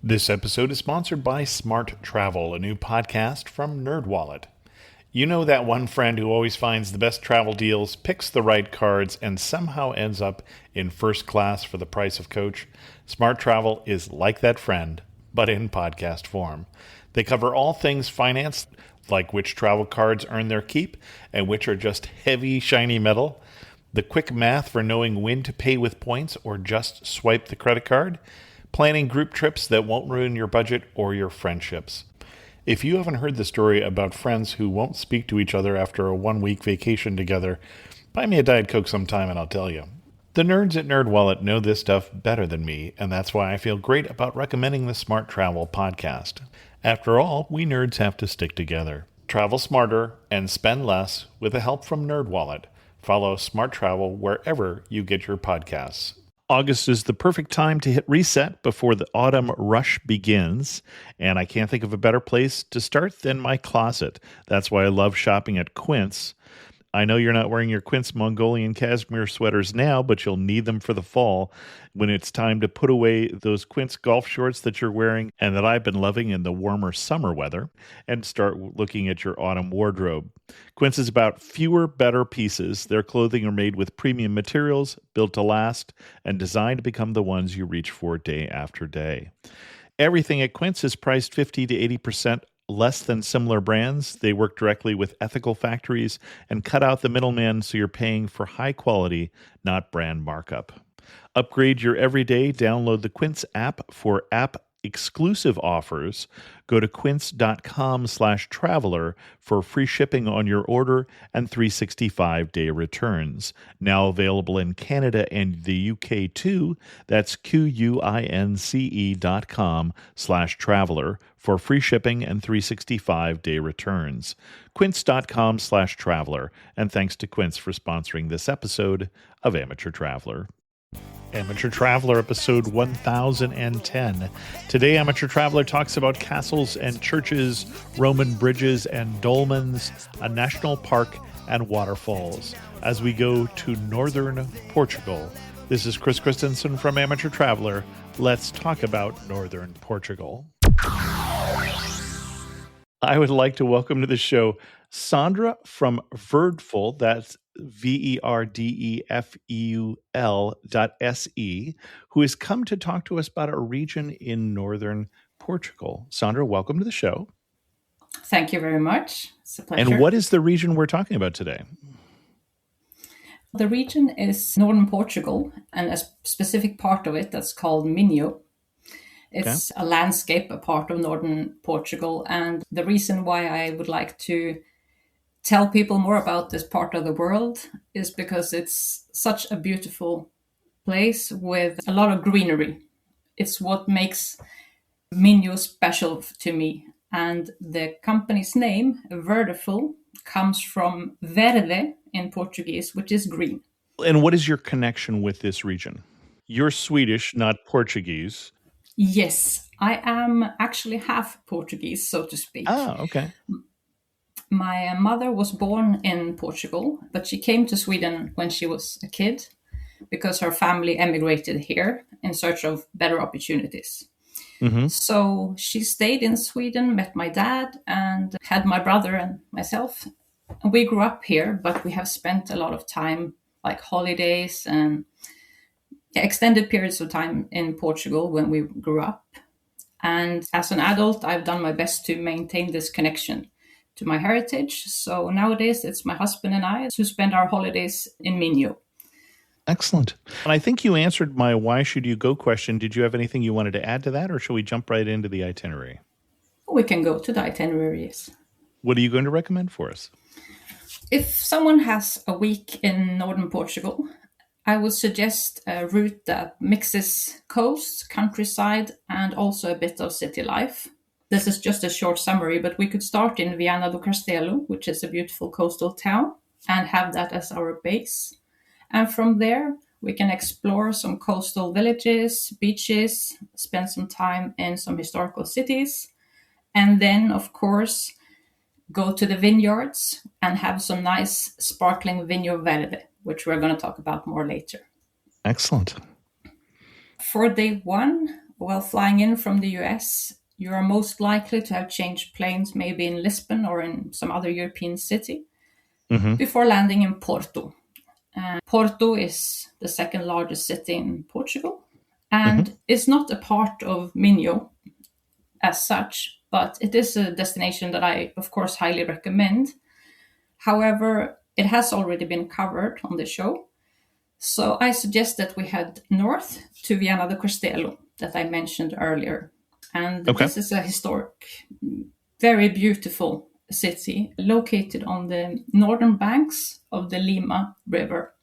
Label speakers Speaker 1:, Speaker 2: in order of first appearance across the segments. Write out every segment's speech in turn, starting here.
Speaker 1: This episode is sponsored by Smart Travel, a new podcast from NerdWallet. You know that one friend who always finds the best travel deals, picks the right cards, and somehow ends up in first class for the price of coach? Smart Travel is like that friend, but in podcast form. They cover all things finance, like which travel cards earn their keep and which are just heavy, shiny metal, the quick math for knowing when to pay with points or just swipe the credit card, planning group trips that won't ruin your budget or your friendships. If you haven't heard the story about friends who won't speak to each other after a 1-week vacation together, buy me a Diet Coke sometime and I'll tell you. The nerds at NerdWallet know this stuff better than me, and that's why I feel great about recommending the Smart Travel podcast. After all, we nerds have to stick together. Travel smarter and spend less with the help from NerdWallet. Follow Smart Travel wherever you get your podcasts. August is the perfect time to hit reset before the autumn rush begins, and I can't think of a better place to start than my closet. That's why I love shopping at Quince. I know you're not wearing your Quince Mongolian cashmere sweaters now, but you'll need them for the fall when it's time to put away those Quince golf shorts that you're wearing and that I've been loving in the warmer summer weather, and start looking at your autumn wardrobe. Quince is about fewer, better pieces. Their clothing are made with premium materials, built to last, and designed to become the ones you reach for day after day. Everything at Quince is priced 50 to 80% less than similar brands. They work directly with ethical factories and cut out the middleman, so you're paying for high quality, not brand markup. Upgrade your everyday. Download the Quince app for app exclusive offers. Go to quince.com/traveler for free shipping on your order and 365-day returns. Now available in Canada and the UK too. That's QUINCE.com/traveler for free shipping and 365-day returns. Quince.com/traveler. And thanks to Quince for sponsoring this episode of Amateur Traveler. Amateur Traveler, episode 1010. Today, Amateur Traveler talks about castles and churches, Roman bridges and dolmens, a national park, and waterfalls as we go to northern Portugal. This is Chris Christensen from Amateur Traveler. Let's talk about northern Portugal. I would like to welcome to the show Sandra from Verdeful, that's VERDEFEUL.SE, who has come to talk to us about a region in northern Portugal. Sandra, welcome to the show.
Speaker 2: Thank you very much. It's a pleasure.
Speaker 1: And what is the region we're talking about today?
Speaker 2: The region is northern Portugal, and a specific part of it that's called Minho. It's a landscape, a part of northern Portugal. And the reason why I would like to tell people more about this part of the world is because it's such a beautiful place with a lot of greenery. It's what makes Minho special to me. And the company's name, Verdeful, comes from verde in Portuguese, which is green.
Speaker 1: And what is your connection with this region? You're Swedish, not Portuguese.
Speaker 2: Yes, I am actually half Portuguese, so to speak.
Speaker 1: Oh, okay.
Speaker 2: My mother was born in Portugal, but she came to Sweden when she was a kid because her family emigrated here in search of better opportunities.
Speaker 1: Mm-hmm.
Speaker 2: So she stayed in Sweden, met my dad, and had my brother and myself. And we grew up here, but we have spent a lot of time, like holidays and extended periods of time in Portugal when we grew up. And as an adult, I've done my best to maintain this connection to my heritage. So nowadays, it's my husband and I who spend our holidays in Minho.
Speaker 1: Excellent. And I think you answered my why should you go question. Did you have anything you wanted to add to that, or shall we jump right into the itinerary?
Speaker 2: We can go to the itineraries.
Speaker 1: What are you going to recommend for us?
Speaker 2: If someone has a week in northern Portugal, I would suggest a route that mixes coast, countryside, and also a bit of city life. This is just a short summary, but we could start in Viana do Castelo, which is a beautiful coastal town, and have that as our base. And from there, we can explore some coastal villages, beaches, spend some time in some historical cities, and then, of course, go to the vineyards and have some nice sparkling Vinho Verde, which we're going to talk about more later.
Speaker 1: Excellent.
Speaker 2: For day one, While flying in from the US, you are most likely to have changed planes maybe in Lisbon or in some other European city
Speaker 1: Mm-hmm.
Speaker 2: before landing in Porto. Porto is the second largest city in Portugal
Speaker 1: Mm-hmm.
Speaker 2: and is not a part of Minho as such, but it is a destination that I, of course, highly recommend. However, it has already been covered on the show. So I suggest that we head north to Viana do Castelo that I mentioned earlier. And
Speaker 1: Okay.
Speaker 2: this is a historic, very beautiful city located on the northern banks of the Lima River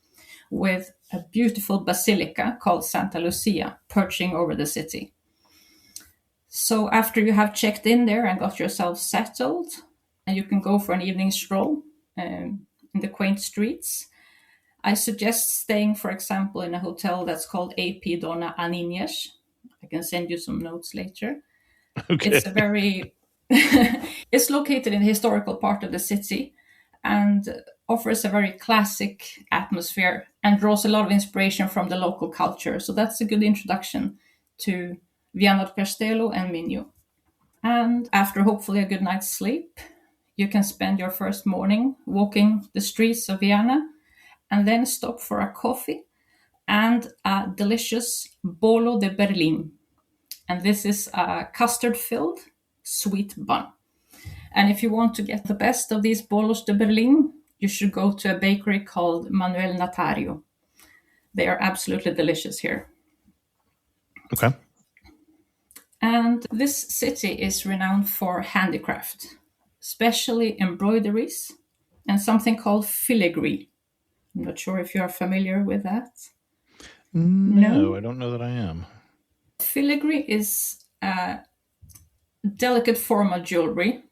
Speaker 2: with a beautiful basilica called Santa Lucia perching over the city. So after you have checked in there and got yourself settled, you can go for an evening stroll in the quaint streets. I suggest staying, for example, in a hotel that's called AP Dona Aninhas. I can send you some notes later.
Speaker 1: Okay.
Speaker 2: It's a very it's located in the historical part of the city and offers a very classic atmosphere and draws a lot of inspiration from the local culture. So that's a good introduction to Viana do Castelo and Minho. And after hopefully a good night's sleep, you can spend your first morning walking the streets of Viana and then stop for a coffee and a delicious bolo de Berlin. And this is a custard-filled sweet bun. And if you want to get the best of these bolos de Berlin, you should go to a bakery called Manuel Natario. They are absolutely delicious here.
Speaker 1: Okay.
Speaker 2: And this city is renowned for handicraft, especially embroideries and something called filigree. I'm not sure if you're familiar with that.
Speaker 1: No, I don't know that I am.
Speaker 2: Filigree is a delicate form of jewelry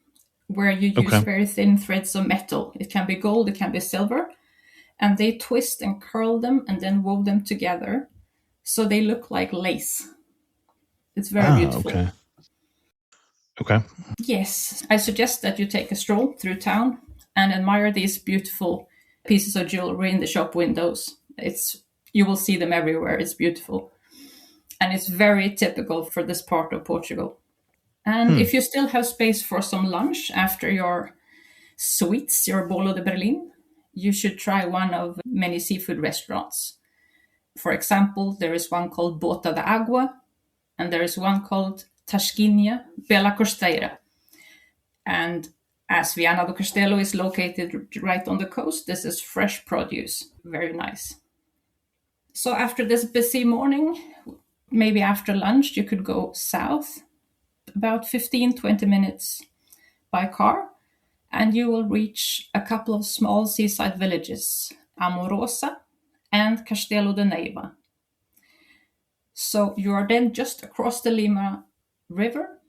Speaker 2: where you use
Speaker 1: Okay.
Speaker 2: very thin threads of metal. It can be gold, it can be silver, and they twist and curl them and then wove them together so they look like lace. It's very beautiful.
Speaker 1: Okay. Okay.
Speaker 2: Yes, I suggest that you take a stroll through town and admire these beautiful pieces of jewelry in the shop windows. You will see them everywhere. It's beautiful. And it's very typical for this part of Portugal. And if you still have space for some lunch after your sweets, your bolo de Berlin, you should try one of many seafood restaurants. For example, there is one called Bota da Agua, and there is one called Tasquinha Bela Costeira. And as Viana do Castelo is located right on the coast, this is fresh produce. Very nice. So after this busy morning, maybe after lunch, you could go south about 15-20 minutes by car, and you will reach a couple of small seaside villages, Amorosa and Castelo de Neiva. So you are then just across the Lima River,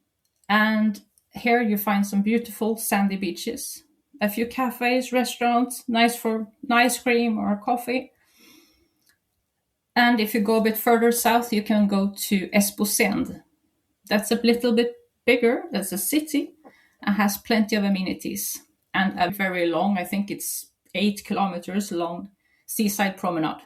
Speaker 2: and here you find some beautiful sandy beaches, a few cafes, restaurants, nice for ice cream or coffee. And if you go a bit further south, you can go to Esposende. That's a little bit bigger. That's a city and has plenty of amenities and a very long, I think it's 8 kilometers long, seaside promenade.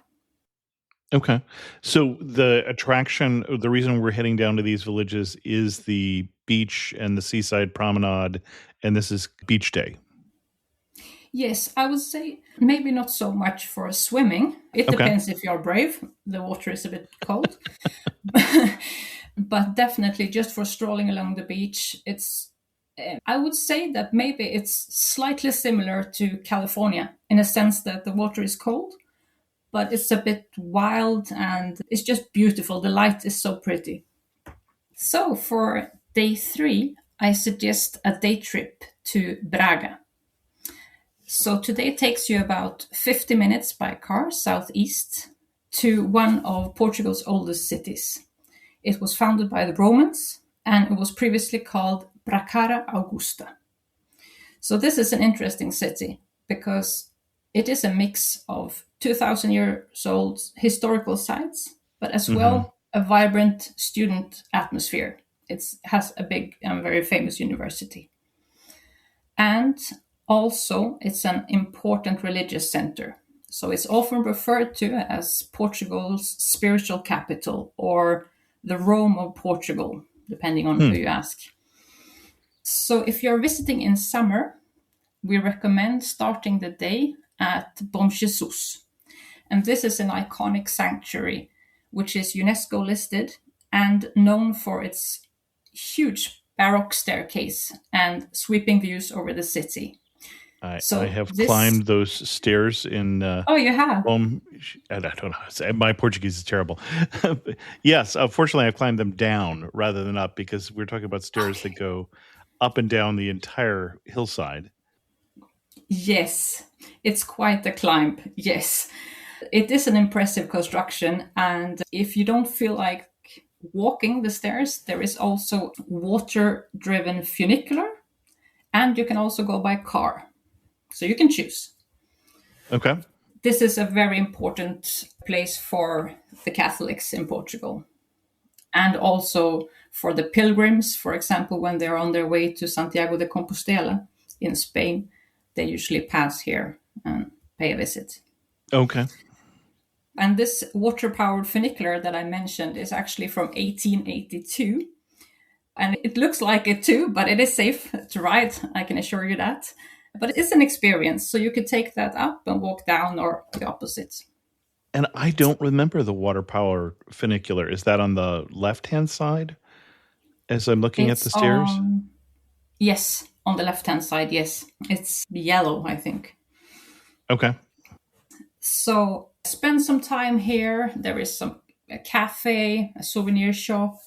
Speaker 1: Okay. So the attraction, the reason we're heading down to these villages is the beach and the seaside promenade, and this is beach day.
Speaker 2: Yes, I would say maybe not so much for swimming. It
Speaker 1: Okay.
Speaker 2: depends if you're brave. The water is a bit cold. But definitely just for strolling along the beach, I would say that maybe it's slightly similar to California in a sense that the water is cold, but it's a bit wild and it's just beautiful. The light is so pretty. So for day 3, I suggest a day trip to Braga. So today takes you about 50 minutes by car southeast to one of Portugal's oldest cities. It was founded by the Romans and it was previously called Bracara Augusta. So this is an interesting city because it is a mix of 2,000 years old historical sites, but as well a vibrant student atmosphere. It has a big and very famous university. And also, it's an important religious center. So it's often referred to as Portugal's spiritual capital or the Rome of Portugal, depending on who you ask. So if you're visiting in summer, we recommend starting the day at Bom Jesus. And this is an iconic sanctuary, which is UNESCO listed and known for its huge Baroque staircase and sweeping views over the city.
Speaker 1: I have climbed those stairs in
Speaker 2: Oh, you have?
Speaker 1: I don't know. My Portuguese is terrible. Yes, unfortunately, I've climbed them down rather than up because we're talking about stairs that go up and down the entire hillside.
Speaker 2: Yes, it's quite a climb. Yes, it is an impressive construction. And if you don't feel like walking the stairs, there is also water-driven funicular, and you can also go by car. So you can choose.
Speaker 1: Okay.
Speaker 2: This is a very important place for the Catholics in Portugal. And also for the pilgrims, for example, when they're on their way to Santiago de Compostela in Spain, they usually pass here and pay a visit.
Speaker 1: Okay.
Speaker 2: And this water-powered funicular that I mentioned is actually from 1882. And it looks like it too, but it is safe to ride, I can assure you that. But it's an experience, so you could take that up and walk down or the opposite.
Speaker 1: And I don't remember the water power funicular. Is that on the left-hand side as I'm looking at the stairs?
Speaker 2: Yes, on the left-hand side, yes. It's yellow, I think.
Speaker 1: Okay.
Speaker 2: So spend some time here. There is a cafe, a souvenir shop,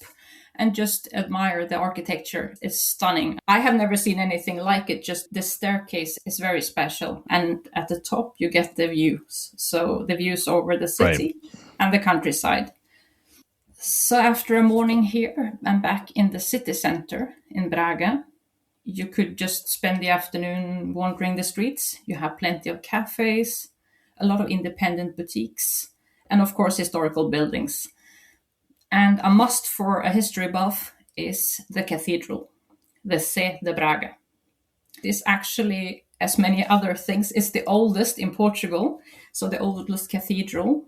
Speaker 2: and just admire the architecture. It's stunning. I have never seen anything like it. Just the staircase is very special. And at the top, you get the views. So the views over the city and the countryside. So after a morning here, I'm back in the city center in Braga. You could just spend the afternoon wandering the streets. You have plenty of cafes, a lot of independent boutiques, and of course, historical buildings. And a must for a history buff is the cathedral, the Sé de Braga. This actually, as many other things, is the oldest in Portugal, so the oldest cathedral.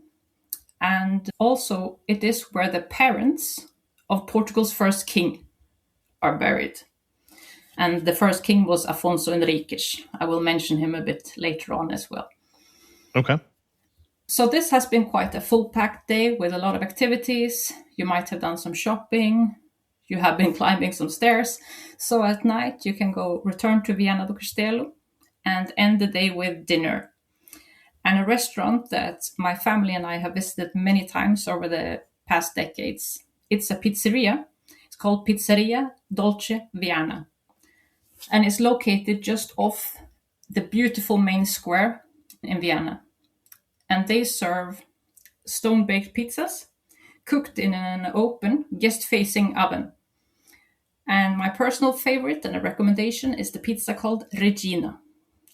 Speaker 2: And also, it is where the parents of Portugal's first king are buried. And the first king was Afonso Henriques. I will mention him a bit later on as well.
Speaker 1: Okay.
Speaker 2: So this has been quite a full-packed day with a lot of activities. You might have done some shopping. You have been climbing some stairs. So at night, you can return to Viana do Castelo and end the day with dinner. And a restaurant that my family and I have visited many times over the past decades. It's a pizzeria. It's called Pizzeria Dolce Viana. And it's located just off the beautiful main square in Vienna. And they serve stone-baked pizzas cooked in an open, guest-facing oven. And my personal favorite and a recommendation is the pizza called Regina.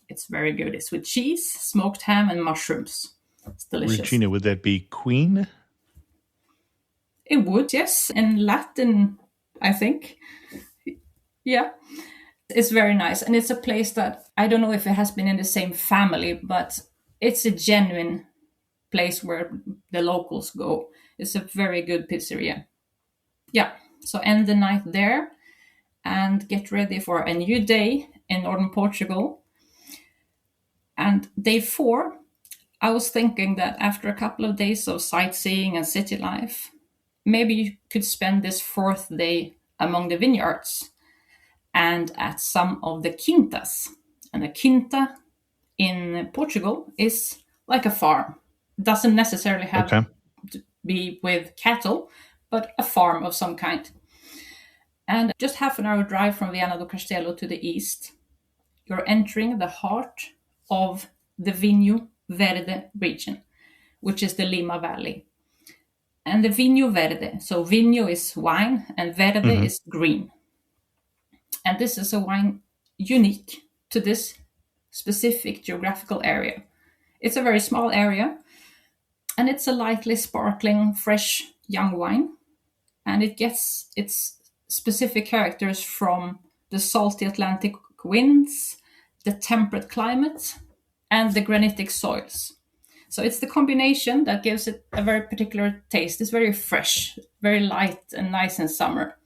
Speaker 2: It's very good. It's with cheese, smoked ham, and mushrooms. It's delicious.
Speaker 1: Regina, would that be queen?
Speaker 2: It would, yes. In Latin, I think. Yeah. It's very nice. And it's a place that, I don't know if it has been in the same family, but it's a genuine place where the locals go. It's a very good pizzeria. Yeah, so end the night there and get ready for a new day in northern Portugal. And day 4, I was thinking that after a couple of days of sightseeing and city life, maybe you could spend this 4th day among the vineyards and at some of the quintas. And a quinta in Portugal is like a farm. It doesn't necessarily have to be with cattle, but a farm of some kind. And just half an hour drive from Viana do Castelo to the east, you're entering the heart of the Vinho Verde region, which is the Lima Valley. And the Vinho Verde, so Vinho is wine and Verde is green. And this is a wine unique to this specific geographical area. It's a very small area, and it's a lightly sparkling, fresh, young wine. And it gets its specific characters from the salty Atlantic winds, the temperate climate, and the granitic soils. So it's the combination that gives it a very particular taste. It's very fresh, very light and nice in summer.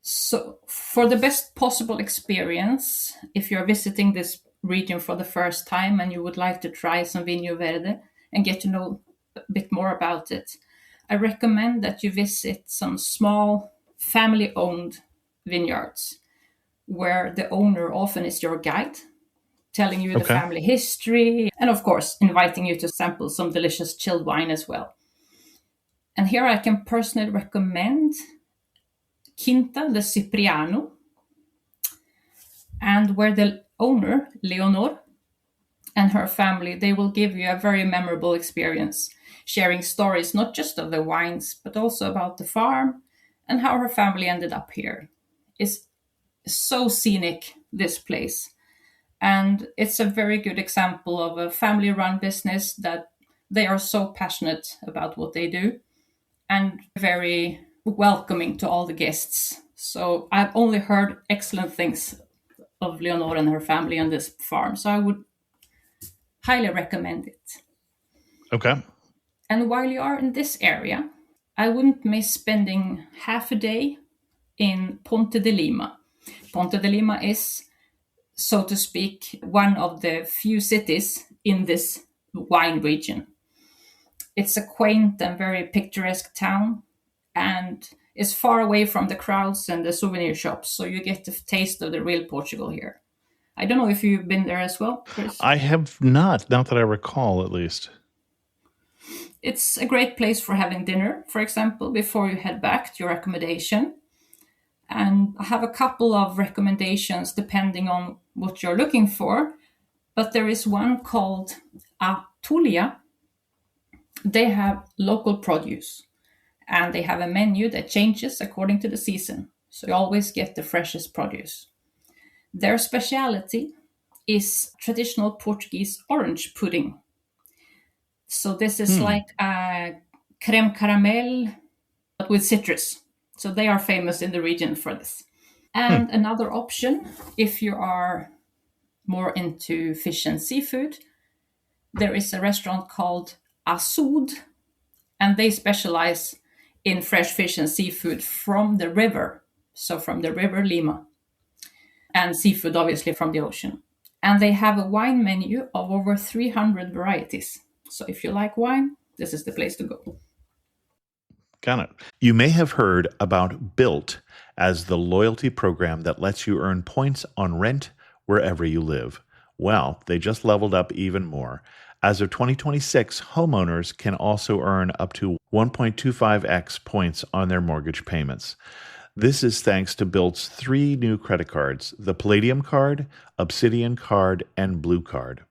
Speaker 2: So for the best possible experience, if you're visiting this region for the first time and you would like to try some Vinho Verde and get to know a bit more about it, I recommend that you visit some small family-owned vineyards where the owner often is your guide, telling you the family history, and of course, inviting you to sample some delicious chilled wine as well. And here I can personally recommend Quinta de Cipriano, and where the owner, Leonor, and her family, they will give you a very memorable experience, sharing stories not just of the wines, but also about the farm and how her family ended up here. It's so scenic, this place. And it's a very good example of a family-run business that they are so passionate about what they do and very welcoming to all the guests. So I've only heard excellent things of Leonor and her family on this farm. So I would highly recommend it.
Speaker 1: Okay.
Speaker 2: And while you are in this area, I wouldn't miss spending half a day in Ponte de Lima. Ponte de Lima is, so to speak, one of the few cities in this wine region. It's a quaint and very picturesque town and is far away from the crowds and the souvenir shops, so you get the taste of the real Portugal here. I don't know if you've been there as well, Chris.
Speaker 1: I have not that I recall, at least.
Speaker 2: It's a great place for having dinner, for example, before you head back to your accommodation. And I have a couple of recommendations depending on what you're looking for. But there is one called Atulia. They have local produce and they have a menu that changes according to the season. So you always get the freshest produce. Their speciality is traditional Portuguese orange pudding. So this is like a creme caramel, but with citrus. So they are famous in the region for this. And another option, if you are more into fish and seafood, there is a restaurant called Asud, and they specialize in fresh fish and seafood from the river. So from the river Lima. And seafood, obviously, from the ocean. And they have a wine menu of over 300 varieties. So if you like wine, this is the place to go.
Speaker 1: Got it. You may have heard about Built as the loyalty program that lets you earn points on rent wherever you live. Well, they just leveled up even more. As of 2026, homeowners can also earn up to 1.25x points on their mortgage payments. This is thanks to Built's 3 new credit cards, the Palladium card, Obsidian card, and Blue card.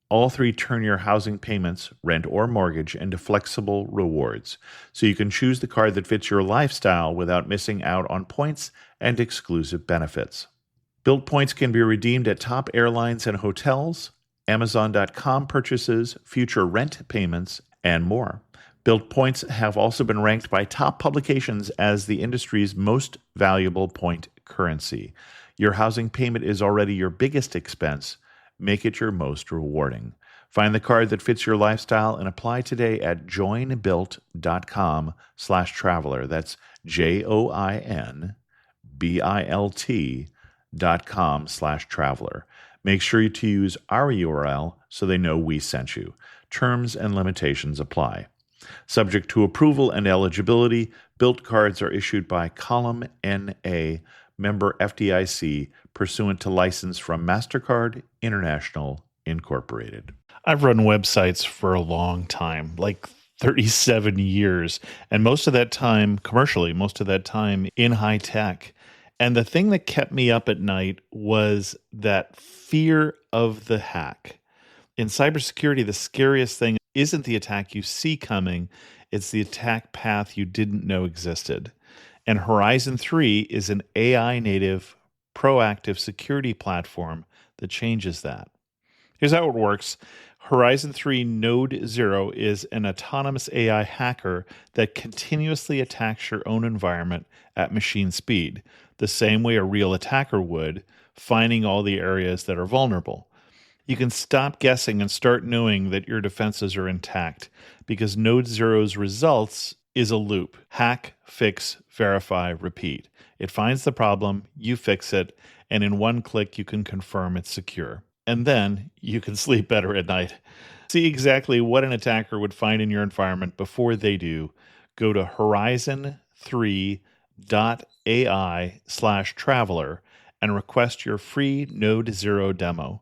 Speaker 1: All 3 turn your housing payments, rent or mortgage, into flexible rewards, so you can choose the card that fits your lifestyle without missing out on points and exclusive benefits. Built points can be redeemed at top airlines and hotels, Amazon.com purchases, future rent payments, and more. Built points have also been ranked by top publications as the industry's most valuable point currency. Your housing payment is already your biggest expense. Make it your most rewarding. Find the card that fits your lifestyle and apply today at joinbuilt.com/traveler. That's joinbilt.com/traveler. Make sure to use our URL so they know we sent you. Terms and limitations apply. Subject to approval and eligibility, Built cards are issued by Column NA, member FDIC, pursuant to license from MasterCard International, Incorporated. I've run websites for a long time, like 37 years, and most of that time commercially, most of that time in high tech. And the thing that kept me up at night was that fear of the hack. In cybersecurity, the scariest thing isn't the attack you see coming, it's the attack path you didn't know existed. And Horizon 3 is an AI-native, proactive security platform that changes that. Here's how it works. Horizon 3 Node 0 is an autonomous AI hacker that continuously attacks your own environment at machine speed, the same way a real attacker would, finding all the areas that are vulnerable. You can stop guessing and start knowing that your defenses are intact because Node Zero's results is a loop. Hack, fix, verify, repeat. It finds the problem, you fix it, and in one click you can confirm it's secure. And then you can sleep better at night. See exactly what an attacker would find in your environment before they do. Go to horizon3.ai/traveler and request your free Node Zero demo.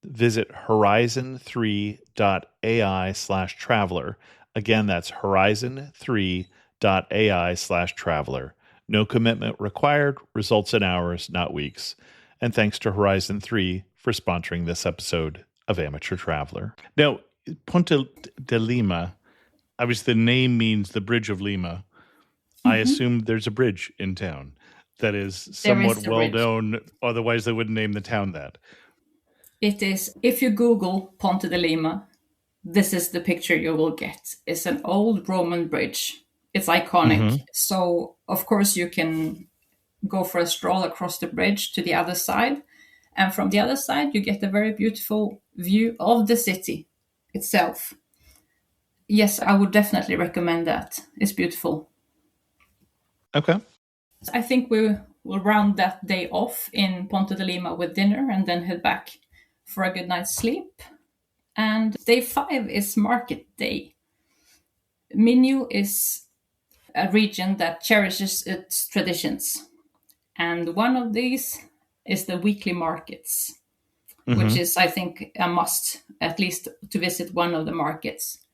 Speaker 1: Visit horizon3.ai/traveler. Again, that's horizon3.ai/traveler. No commitment required, results in hours, not weeks. And thanks to Horizon 3 for sponsoring this episode of Amateur Traveler. Now, Ponte de Lima, obviously the name means the Bridge of Lima. I assume there's a bridge in town that is somewhat well known. Otherwise, they wouldn't name the town that.
Speaker 2: It is. If you Google Ponte de Lima, this is the picture you will get. It's an old Roman bridge. It's iconic. So, of course, you can go for a stroll across the bridge to the other side. And from the other side, you get a very beautiful view of the city itself. Yes, I would definitely recommend that. It's beautiful.
Speaker 1: Okay.
Speaker 2: I think we will round that day off in Ponte de Lima with dinner and then head back for a good night's sleep. And day 5 is market day. Minho is a region that cherishes its traditions. And one of these is the weekly markets, which is, I think, a must, at least to visit one of the markets.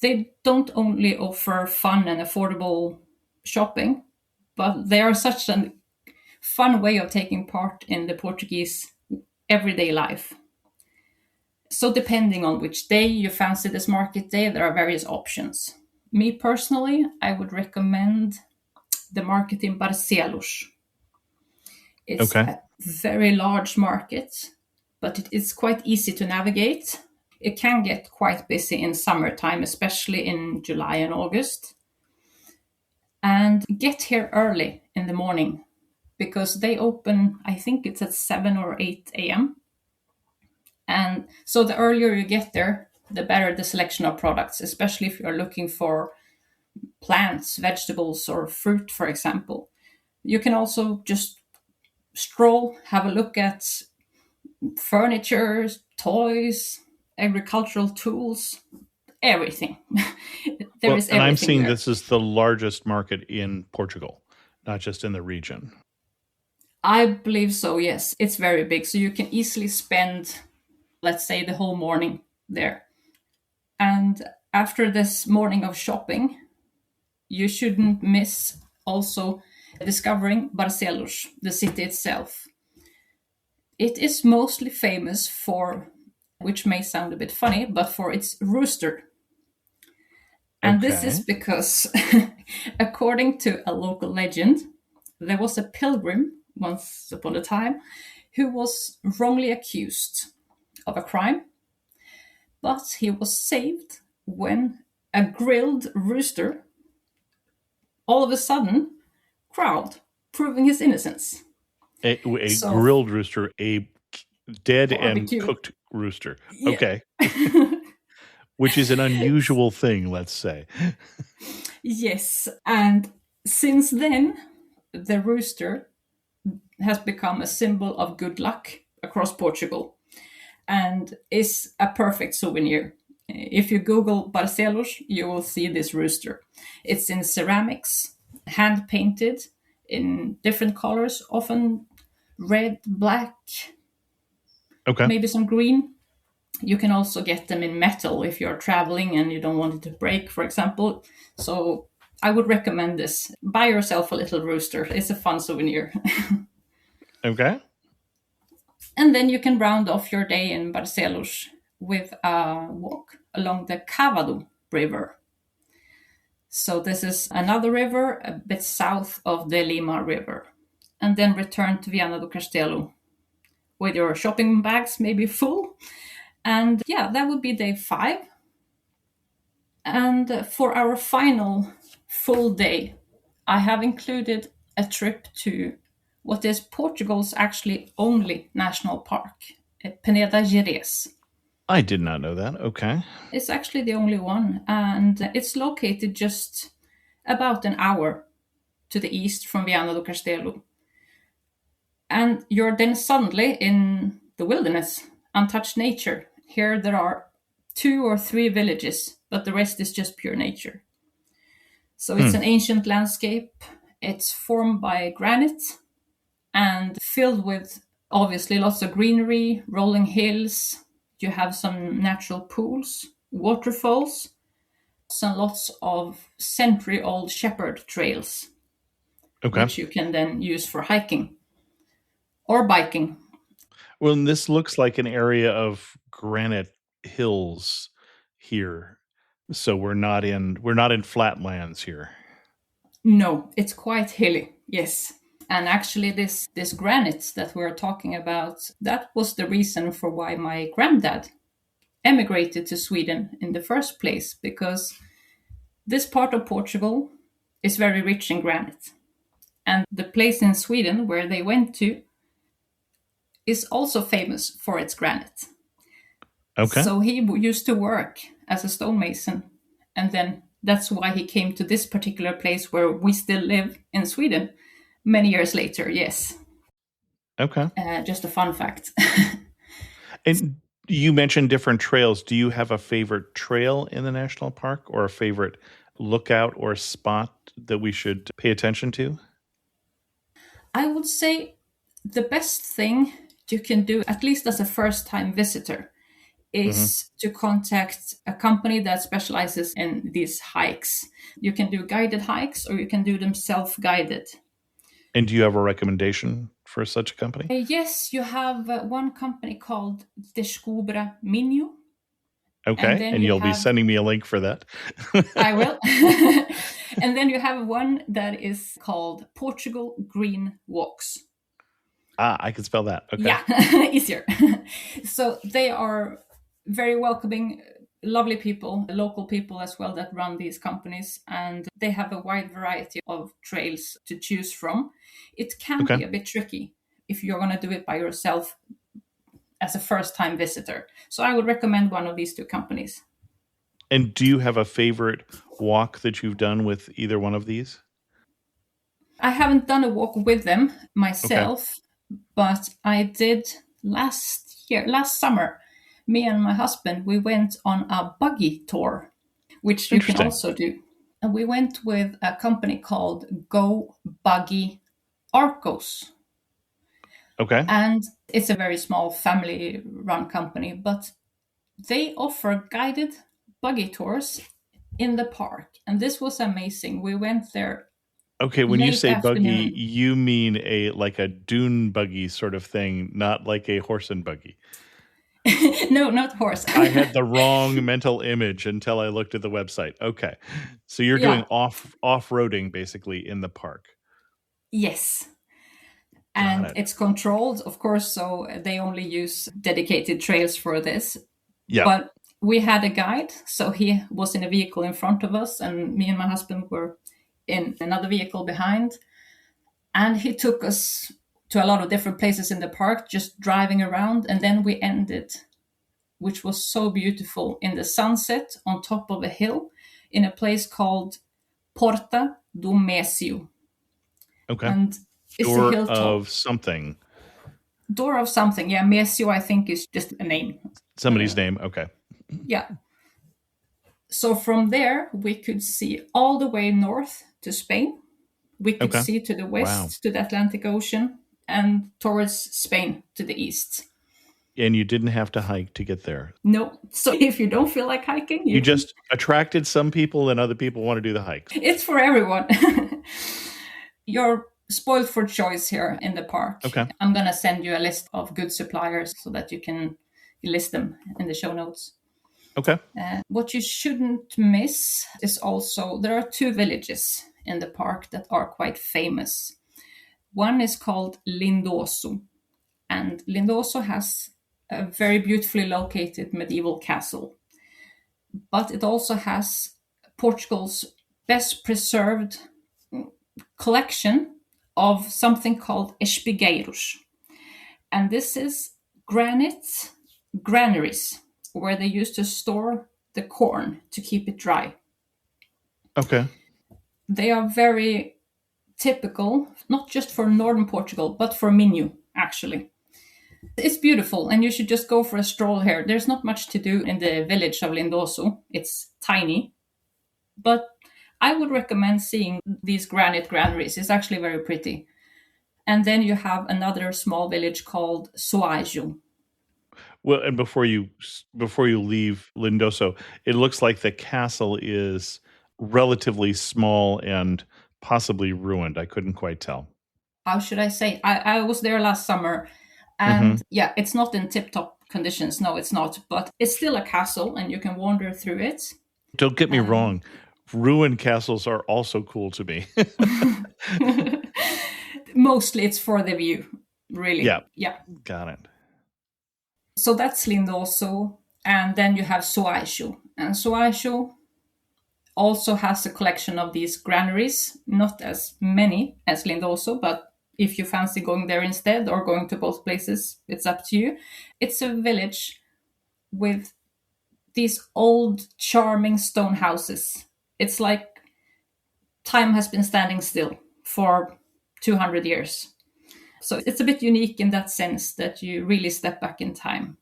Speaker 2: They don't only offer fun and affordable shopping, but they are such a fun way of taking part in the Portuguese everyday life. So depending on which day you fancy this market day, there are various options. Me personally, I would recommend the market in Barcelos. It's a very large market, but it is quite easy to navigate. It can get quite busy in summertime, especially in July and August. And get here early in the morning because they open, I think it's at 7 or 8 a.m. And so the earlier you get there, the better the selection of products, especially if you're looking for plants, vegetables, or fruit, for example. You can also just stroll, have a look at furniture, toys, agricultural tools, everything. There is everything.
Speaker 1: And I'm seeing
Speaker 2: there.
Speaker 1: This is the largest market in Portugal, not just in the region.
Speaker 2: I believe so, yes. It's very big, so you can easily spend, let's say, the whole morning there. And after this morning of shopping, you shouldn't miss also discovering Barcelos, the city itself. It is mostly famous for, which may sound a bit funny, but for its rooster. And this is because, according to a local legend, there was a pilgrim once upon a time who was wrongly accused of a crime, but he was saved when a grilled rooster all of a sudden crowed, proving his innocence.
Speaker 1: A grilled rooster, a dead
Speaker 2: barbecue.
Speaker 1: And cooked rooster.
Speaker 2: Yeah.
Speaker 1: Okay. Which is an unusual thing, let's say.
Speaker 2: Yes. And since then, the rooster has become a symbol of good luck across Portugal and is a perfect souvenir. If you Google Barcelos, you will see this rooster. It's in ceramics, hand painted in different colors, often red, black, maybe some green. You can also get them in metal if you're traveling and you don't want it to break, for example. So I would recommend this. Buy yourself a little rooster. It's a fun souvenir.
Speaker 1: Okay.
Speaker 2: And then you can round off your day in Barcelos with a walk along the Cavado River. So this is another river a bit south of the Lima River. And then return to Viana do Castelo with your shopping bags maybe full. And yeah, that would be day 5. And for our final full day, I have included a trip to what is Portugal's actually only national park. Peneda Gerês.
Speaker 1: I did not know that. Okay.
Speaker 2: It's actually the only one, and it's located just about an hour to the east from Viana do Castelo. And you're then suddenly in the wilderness, untouched nature. Here there are 2 or 3 villages, but the rest is just pure nature. So it's an ancient landscape. It's formed by granite and filled with obviously lots of greenery, rolling hills. You have some natural pools, waterfalls, and lots of century-old shepherd trails,
Speaker 1: Okay.
Speaker 2: which you can then use for hiking or biking.
Speaker 1: Well, and this looks like an area of granite hills here. So we're not in flatlands here.
Speaker 2: No, it's quite hilly, yes. And actually this granite that we're talking about, that was the reason for why my granddad emigrated to Sweden in the first place, because this part of Portugal is very rich in granite. And the place in Sweden where they went to is also famous for its granite.
Speaker 1: Okay.
Speaker 2: So he used to work as a stonemason, and then that's why he came to this particular place where we still live in Sweden many years later. Yes.
Speaker 1: Okay.
Speaker 2: Just a fun fact.
Speaker 1: And you mentioned different trails. Do you have a favorite trail in the national park or a favorite lookout or spot that we should pay attention to?
Speaker 2: I would say the best thing you can do, at least as a first-time visitor, is to contact a company that specializes in these hikes. You can do guided hikes or you can do them self-guided.
Speaker 1: And do you have a recommendation for such a company?
Speaker 2: Yes, you have one company called Descubra Minho.
Speaker 1: Okay, and you'll be sending me a link for that.
Speaker 2: I will. And then you have one that is called Portugal Green Walks.
Speaker 1: I can spell that. Okay.
Speaker 2: Yeah, easier. So they are very welcoming, lovely people, local people as well that run these companies, and they have a wide variety of trails to choose from. It can be a bit tricky if you're going to do it by yourself as a first-time visitor. So I would recommend one of these 2 companies.
Speaker 1: And do you have a favorite walk that you've done with either one of these?
Speaker 2: I haven't done a walk with them myself, but I did last summer. Me and my husband, we went on a buggy tour, which you can also do. And we went with a company called Go Buggy Arcos.
Speaker 1: Okay.
Speaker 2: And it's a very small family-run company, but they offer guided buggy tours in the park. And this was amazing. We went there.
Speaker 1: Okay, when you say
Speaker 2: afternoon.
Speaker 1: buggy, you mean like a dune buggy sort of thing, not like a horse and buggy.
Speaker 2: No, not horse.
Speaker 1: I had the wrong mental image until I looked at the website. Okay. So you're doing off-roading basically in the park.
Speaker 2: Yes. And it's controlled, of course, so they only use dedicated trails for this.
Speaker 1: Yeah.
Speaker 2: But we had a guide, so he was in a vehicle in front of us, and me and my husband were in another vehicle behind. And he took us to a lot of different places in the park, just driving around. And then we ended, which was so beautiful, in the sunset on top of a hill in a place called Porta do Mésio.
Speaker 1: Okay.
Speaker 2: And it's
Speaker 1: Door
Speaker 2: a hilltop.
Speaker 1: of something.
Speaker 2: Door of something. Yeah, Mésio, I think, is just a name.
Speaker 1: Somebody's name. Okay.
Speaker 2: Yeah. So from there, we could see all the way north to Spain. We could see to the west, to the Atlantic Ocean, and towards Spain to the east.
Speaker 1: And you didn't have to hike to get there.
Speaker 2: No. So if you don't feel like hiking,
Speaker 1: you just attracted some people and other people want to do the hikes.
Speaker 2: It's for everyone. You're spoiled for choice here in the park.
Speaker 1: Okay.
Speaker 2: I'm going to send you a list of good suppliers so that you can list them in the show notes.
Speaker 1: Okay.
Speaker 2: What you shouldn't miss is also, there are 2 villages in the park that are quite famous. One is called Lindoso, and Lindoso has a very beautifully located medieval castle. But it also has Portugal's best preserved collection of something called espigueiros. And this is granaries, where they used to store the corn to keep it dry.
Speaker 1: Okay.
Speaker 2: They are very typical, not just for northern Portugal, but for Minho, actually. It's beautiful, and you should just go for a stroll here. There's not much to do in the village of Lindoso. It's tiny, but I would recommend seeing these granaries. It's actually very pretty. And then you have another small village called Soajo.
Speaker 1: Well, and before you leave Lindoso, it looks like the castle is relatively small and possibly ruined. I couldn't quite tell.
Speaker 2: How should I say? I was there last summer,
Speaker 1: Hmm.
Speaker 2: and yeah, it's not in tip-top conditions. No, it's not, but it's still a castle, and you can wander through it.
Speaker 1: Don't get me
Speaker 2: And
Speaker 1: wrong. Ruined castles are also cool to me.
Speaker 2: mostly it's for the view, really.
Speaker 1: Yeah,
Speaker 2: Yeah.
Speaker 1: got it.
Speaker 2: So that's Lindoso, and then you have Soajo. And Soajo also has a collection of these granaries, not as many as Lindoso, but if you fancy going there instead or going to both places, it's up to you. It's a village with these old, charming stone houses. It's like time has been standing still for 200 years. So it's a bit unique in that sense that you really step back in time.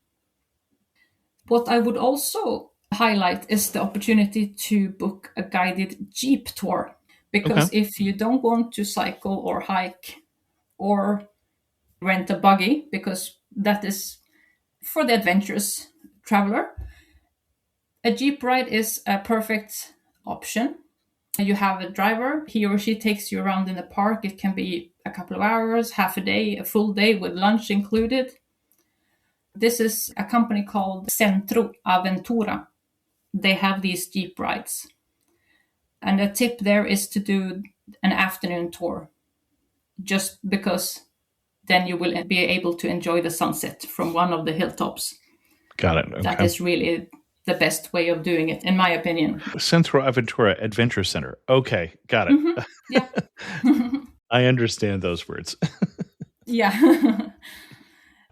Speaker 2: What I would also highlight is the opportunity to book a guided jeep tour.
Speaker 1: Okay.
Speaker 2: Because if you don't want to cycle or hike or rent a buggy, because that is for the adventurous traveler, a jeep ride is a perfect option. You have a driver, he or she takes you around in the park. It can be a couple of hours, half a day, a full day with lunch included. This is a company called Centro Aventura. They have these jeep rides. And a tip there is to do an afternoon tour, just because then you will be able to enjoy the sunset from one of the hilltops.
Speaker 1: Got it.
Speaker 2: That
Speaker 1: Okay.
Speaker 2: is really the best way of doing it, in my opinion.
Speaker 1: Centro Aventura Adventure Center. Okay, got it.
Speaker 2: Mm-hmm. Yeah.
Speaker 1: I understand those words.
Speaker 2: Yeah.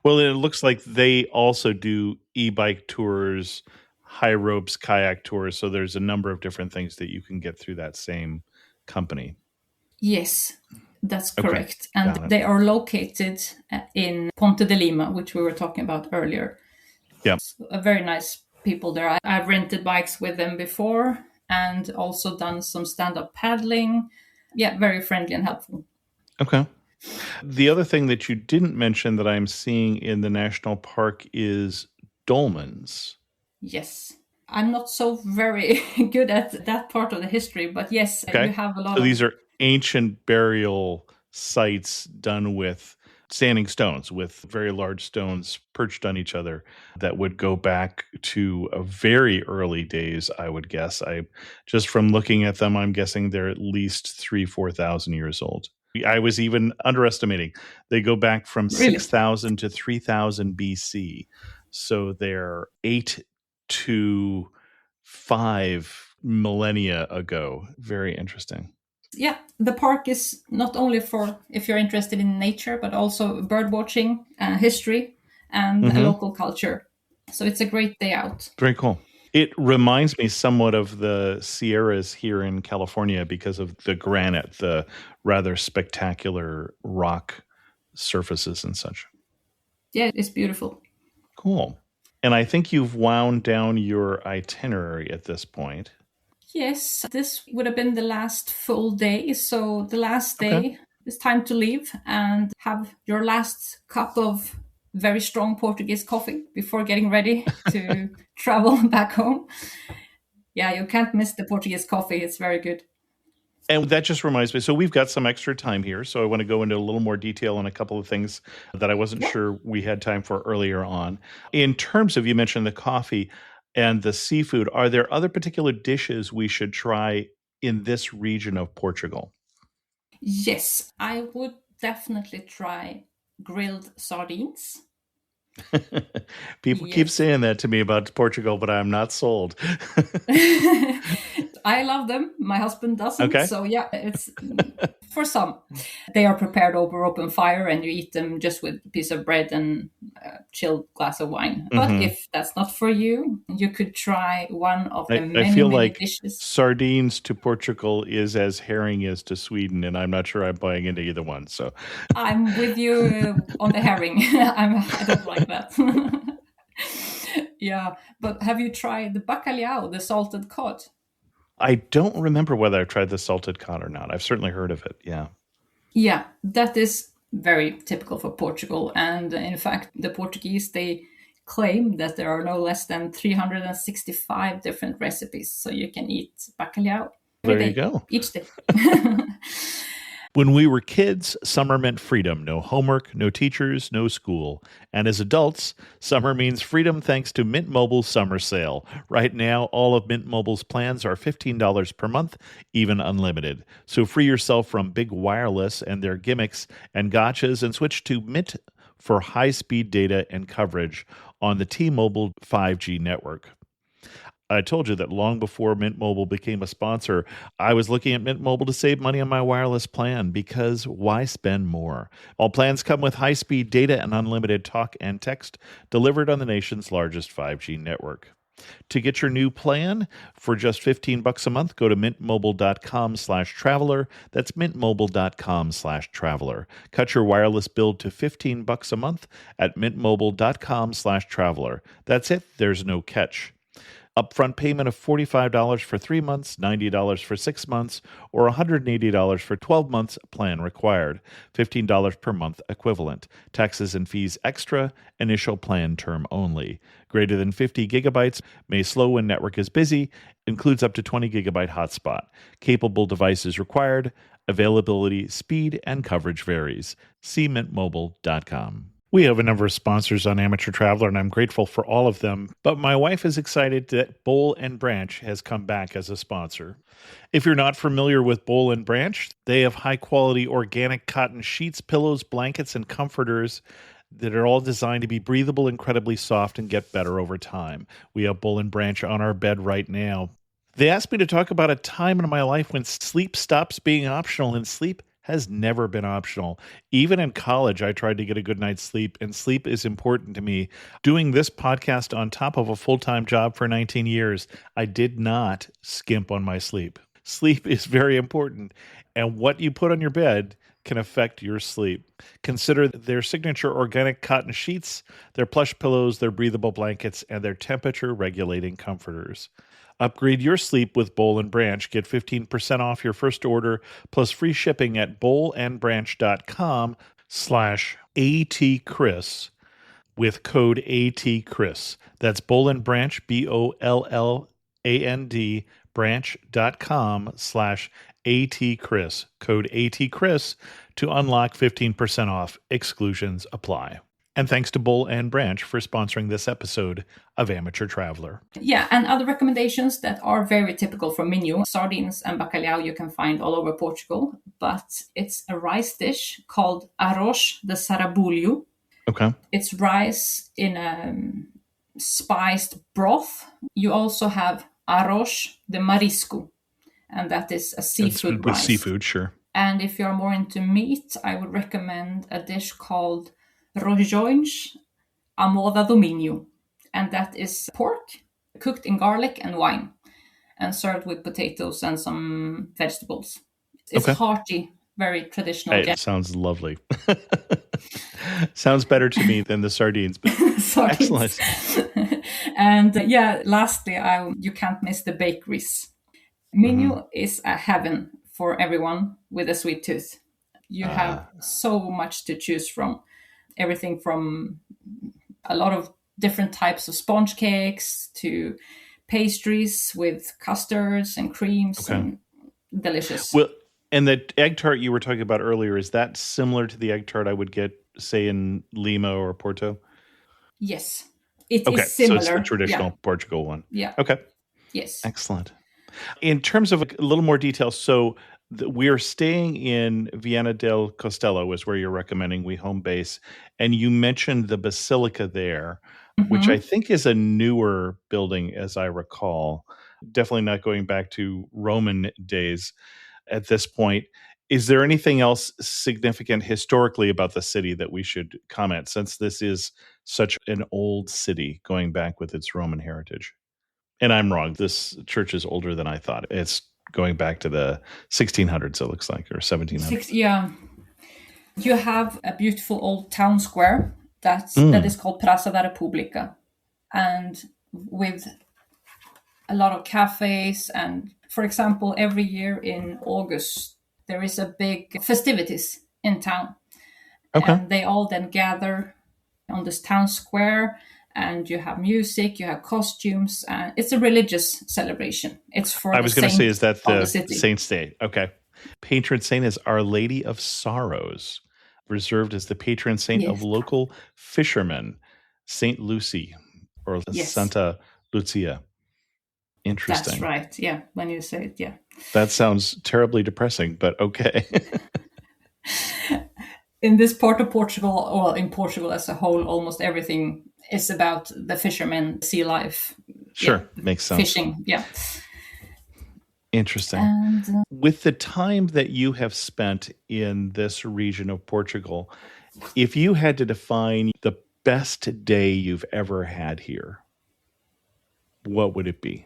Speaker 1: Well, it looks like they also do e-bike tours, high ropes, kayak tours. So there's a number of different things that you can get through that same company.
Speaker 2: Yes, that's
Speaker 1: Okay,
Speaker 2: correct. And
Speaker 1: got it.
Speaker 2: they are located in Ponte de Lima, which we were talking about earlier.
Speaker 1: Yeah.
Speaker 2: A very nice people there. I've rented bikes with them before and also done some stand-up paddling. Yeah, very friendly and helpful.
Speaker 1: Okay. The other thing that you didn't mention that I'm seeing in the national park is dolmens.
Speaker 2: Yes. I'm not so very good at that part of the history, but yes,
Speaker 1: Okay.
Speaker 2: you have a lot
Speaker 1: So
Speaker 2: of...
Speaker 1: these are ancient burial sites done with standing stones, with very large stones perched on each other that would go back to a very early days, I would guess. I just from looking at them, I'm guessing they're at least 4,000 years old. I was even underestimating. They go back from
Speaker 2: Really?
Speaker 1: 6,000 to 3,000 BC. So they're 8 to 5 millennia ago. Very interesting.
Speaker 2: Yeah, the park is not only for if you're interested in nature, but also bird watching, history, and local culture. So it's a great day out.
Speaker 1: Very cool. It reminds me somewhat of the Sierras here in California because of the granite, the rather spectacular rock surfaces and such.
Speaker 2: Yeah, it's beautiful.
Speaker 1: Cool. And I think you've wound down your itinerary at this point.
Speaker 2: Yes, this would have been the last full day. So the last
Speaker 1: Okay.
Speaker 2: day is time to leave and have your last cup of very strong Portuguese coffee before getting ready to travel back home. Yeah, you can't miss the Portuguese coffee. It's very good.
Speaker 1: And that just reminds me. So we've got some extra time here. So I want to go into a little more detail on a couple of things that I wasn't sure we had time for earlier on. In terms of, you mentioned the coffee and the seafood, are there other particular dishes we should try in this region of Portugal?
Speaker 2: Yes, I would definitely try grilled sardines.
Speaker 1: People keep saying that to me about Portugal, but I'm not sold.
Speaker 2: I love them. My husband doesn't.
Speaker 1: Okay.
Speaker 2: So yeah, it's for some. They are prepared over open fire, and you eat them just with a piece of bread and a chilled glass of wine. But if that's not for you, you could try one of the
Speaker 1: I
Speaker 2: many,
Speaker 1: feel
Speaker 2: many
Speaker 1: like
Speaker 2: dishes.
Speaker 1: sardines to Portugal is as herring is to Sweden, and I'm not sure I'm buying into either one. So
Speaker 2: I'm with you on the herring. I don't like that. Yeah, but have you tried the bacalhau, the salted cod?
Speaker 1: I don't remember whether I've tried the salted cod or not. I've certainly heard of it. Yeah.
Speaker 2: Yeah, that is very typical for Portugal. And in fact, the Portuguese, they claim that there are no less than 365 different recipes. So you can eat bacalhau every
Speaker 1: There you
Speaker 2: day,
Speaker 1: go.
Speaker 2: each day.
Speaker 1: When we were kids, summer meant freedom. No homework, no teachers, no school. And as adults, summer means freedom thanks to Mint Mobile's summer sale. Right now, all of Mint Mobile's plans are $15 per month, even unlimited. So free yourself from big wireless and their gimmicks and gotchas and switch to Mint for high-speed data and coverage on the T-Mobile 5G network. I told you that long before Mint Mobile became a sponsor, I was looking at Mint Mobile to save money on my wireless plan because why spend more? All plans come with high-speed data and unlimited talk and text delivered on the nation's largest 5G network. To get your new plan for just $15 a month, go to mintmobile.com/traveler. That's mintmobile.com/traveler. Cut your wireless bill to $15 a month at mintmobile.com/traveler. That's it. There's no catch. Upfront payment of $45 for 3 months, $90 for 6 months, or $180 for 12 months plan required. $15 per month equivalent. Taxes and fees extra. Initial plan term only. Greater than 50 gigabytes. May slow when network is busy. Includes up to 20 gigabyte hotspot. Capable devices required. Availability, speed, and coverage varies. See mintmobile.com. We have a number of sponsors on Amateur Traveler, and I'm grateful for all of them. But my wife is excited that Boll and Branch has come back as a sponsor. If you're not familiar with Boll and Branch, they have high-quality organic cotton sheets, pillows, blankets, and comforters that are all designed to be breathable, incredibly soft, and get better over time. We have Boll and Branch on our bed right now. They asked me to talk about a time in my life when sleep stops being optional, and sleep has never been optional. Even in college, I tried to get a good night's sleep, and sleep is important to me. Doing this podcast on top of a full-time job for 19 years, I did not skimp on my sleep. Sleep is very important, and what you put on your bed can affect your sleep. Consider their signature organic cotton sheets, their plush pillows, their breathable blankets, and their temperature-regulating comforters. Upgrade your sleep with Boll and Branch. Get 15% off your first order plus free shipping at bollandbranch.com/ATChris with code ATChris. That's Boll and Branch, BOLLAND, branch.com/ATChris. Code ATChris to unlock 15% off. Exclusions apply. And thanks to Boll and Branch for sponsoring this episode of Amateur Traveler.
Speaker 2: Yeah, and other recommendations that are very typical for Minho. Sardines and bacalhau you can find all over Portugal, but it's a rice dish called arroz de sarabulho.
Speaker 1: Okay.
Speaker 2: It's rice in a spiced broth. You also have arroz de marisco, and that is a seafood
Speaker 1: with
Speaker 2: rice.
Speaker 1: Seafood, sure.
Speaker 2: And if you're more into meat, I would recommend a dish called rojões à moda do Minho, and that is pork cooked in garlic and wine and served with potatoes and some vegetables. It's hearty, very traditional.
Speaker 1: It sounds lovely. Sounds better to me than the sardines, but excellent.
Speaker 2: And lastly, you can't miss the bakeries. Minho is a heaven for everyone with a sweet tooth. You have so much to choose from. Everything from a lot of different types of sponge cakes to pastries with custards and creams and delicious.
Speaker 1: Well, and the egg tart you were talking about earlier, is that similar to the egg tart I would get, say, in Lima or Porto?
Speaker 2: Yes, it is similar.
Speaker 1: So it's the traditional Portugal one.
Speaker 2: Yeah.
Speaker 1: Okay.
Speaker 2: Yes.
Speaker 1: Excellent. In terms of a little more detail, so we are staying in Viana del Costello is where you're recommending we home base. And you mentioned the Basilica there, which I think is a newer building, as I recall. Definitely not going back to Roman days at this point. Is there anything else significant historically about the city that we should comment, since this is such an old city going back with its Roman heritage? And I'm wrong. This church is older than I thought. It's going back to the 1600s, it looks like, or 1700s.
Speaker 2: Yeah. You have a beautiful old town square that is called Praça da República, and with a lot of cafes. And for example, every year in August there is a big festivities in town, and they all then gather on this town square, and you have music, you have costumes, and it's a religious celebration. It's for
Speaker 1: I was going to say, is that the
Speaker 2: city.
Speaker 1: saint's day? Okay. Patron saint is Our Lady of Sorrows, reserved as the patron saint of local fishermen, Saint Lucy or Santa Lucia. Interesting.
Speaker 2: That's right. Yeah, when you say it, yeah.
Speaker 1: That sounds terribly depressing, but okay.
Speaker 2: In this part of Portugal, or in Portugal as a whole, almost everything is about the fishermen, sea life.
Speaker 1: Sure, makes sense.
Speaker 2: Fishing, yeah.
Speaker 1: Interesting.
Speaker 2: And,
Speaker 1: with the time that you have spent in this region of Portugal, if you had to define the best day you've ever had here, what would it be?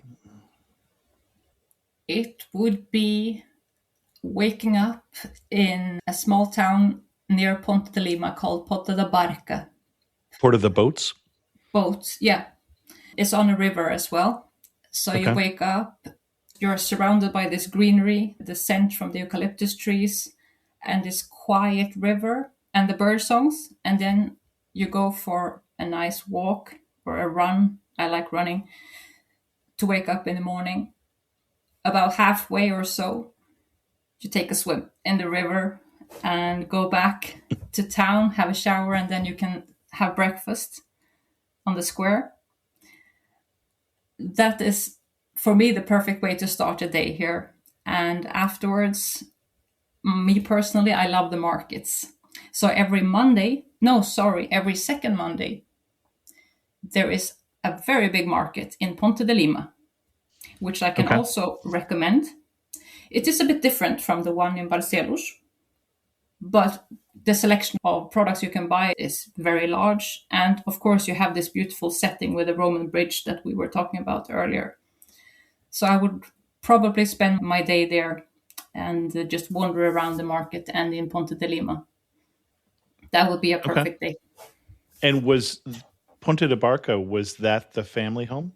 Speaker 2: It would be waking up in a small town near Ponte de Lima called Porto da Barca.
Speaker 1: Port of the Boats?
Speaker 2: Boats, yeah. It's on a river as well. So you wake up, you're surrounded by this greenery, the scent from the eucalyptus trees, and this quiet river and the bird songs. And then you go for a nice walk or a run. I like running to wake up in the morning. About halfway or so, you take a swim in the river and go back to town, have a shower, and then you can have breakfast on the square. That is, for me, the perfect way to start a day here. And afterwards, me personally, I love the markets. So every second Monday, there is a very big market in Ponte de Lima, which I can also recommend. It is a bit different from the one in Barcelos, but the selection of products you can buy is very large. And of course, you have this beautiful setting with the Roman bridge that we were talking about earlier. So I would probably spend my day there and just wander around the market and in Ponte de Lima. That would be a perfect day.
Speaker 1: And was Ponte de Barca, was that the family home?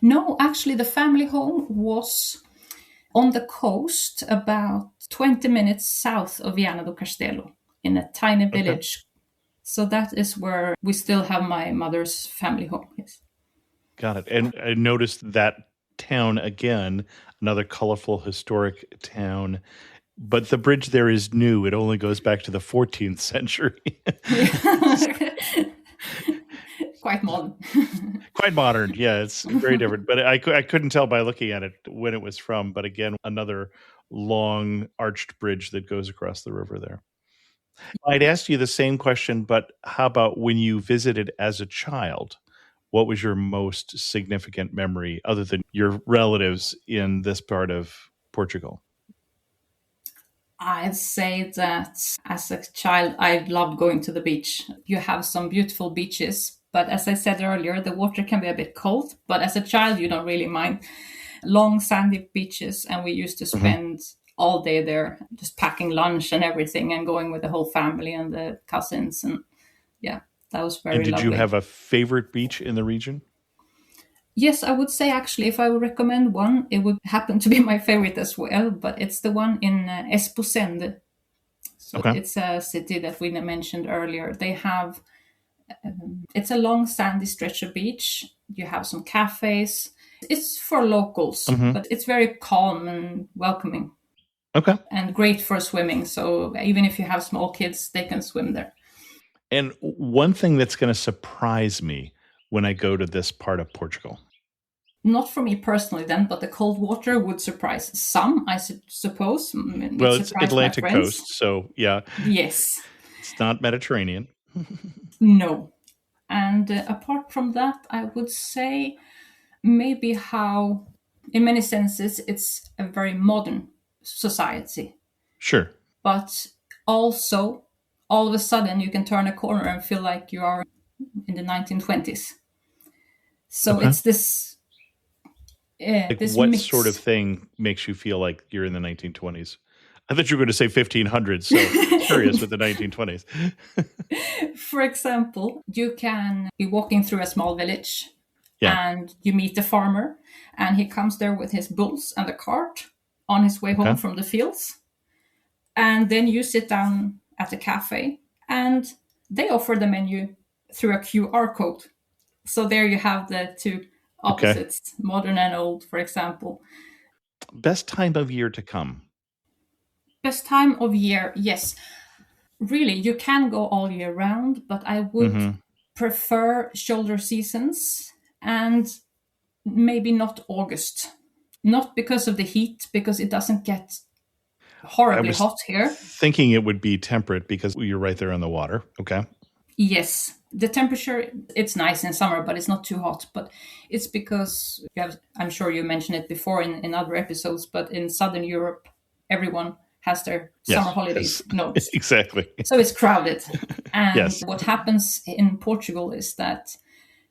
Speaker 2: No, actually, the family home was on the coast, about 20 minutes south of Viana do Castelo, in a tiny village. So that is where we still have my mother's family home. Yes.
Speaker 1: Got it. And I noticed that town again, another colorful historic town. But the bridge there is new. It only goes back to the 14th century.
Speaker 2: Quite modern.
Speaker 1: Quite modern, yeah. It's very different. But I couldn't tell by looking at it when it was from. But again, another long arched bridge that goes across the river there. I'd ask you the same question, but how about when you visited as a child? What was your most significant memory, other than your relatives in this part of Portugal?
Speaker 2: I'd say that as a child, I loved going to the beach. You have some beautiful beaches, but as I said earlier, the water can be a bit cold. But as a child, you don't really mind long sandy beaches. And we used to spend all day there, just packing lunch and everything and going with the whole family and the cousins. And yeah, that was very lovely.
Speaker 1: And did you have a favorite beach in the region?
Speaker 2: Yes, I would say actually, if I would recommend one, it would happen to be my favorite as well, but it's the one in Esposende. So it's a city that we mentioned earlier. They have, it's a long sandy stretch of beach. You have some cafes. It's for locals, but it's very calm and welcoming.
Speaker 1: Okay.
Speaker 2: And great for swimming. So even if you have small kids, they can swim there.
Speaker 1: And one thing that's going to surprise me when I go to this part of Portugal.
Speaker 2: Not for me personally then, but the cold water would surprise some, I suppose.
Speaker 1: Well, it's Atlantic coast, so yeah.
Speaker 2: Yes.
Speaker 1: It's not Mediterranean.
Speaker 2: No. And apart from that, I would say maybe how, in many senses, it's a very modern society.
Speaker 1: Sure.
Speaker 2: But also, all of a sudden, you can turn a corner and feel like you are in the 1920s. So
Speaker 1: Okay.
Speaker 2: it's this
Speaker 1: Like
Speaker 2: this
Speaker 1: what sort of
Speaker 2: mix.
Speaker 1: thing makes you feel like you're in the 1920s? I thought you were going to say 1500s, so curious with the 1920s.
Speaker 2: For example, you can be walking through a small village
Speaker 1: Yeah.
Speaker 2: and you meet a farmer, and he comes there with his bulls and a cart on his way home
Speaker 1: Okay.
Speaker 2: from the fields. And then you sit down at a cafe and they offer the menu through a QR code. So there you have the two
Speaker 1: Okay.
Speaker 2: opposites, modern and old, for example.
Speaker 1: Best time of year to come.
Speaker 2: Best time of year, yes. Really, you can go all year round, but I would prefer shoulder seasons and maybe not August. Not because of the heat, because it doesn't get
Speaker 1: I
Speaker 2: horribly
Speaker 1: was
Speaker 2: hot here.
Speaker 1: thinking it would be temperate because you're right there on the water. Okay.
Speaker 2: Yes, the temperature, it's nice in summer, but it's not too hot. But it's because, I'm sure you mentioned it before in other episodes, but in Southern Europe, everyone has their
Speaker 1: Yes.
Speaker 2: summer holidays
Speaker 1: Yes.
Speaker 2: notes.
Speaker 1: Exactly.
Speaker 2: So it's crowded. And
Speaker 1: Yes.
Speaker 2: what happens in Portugal is that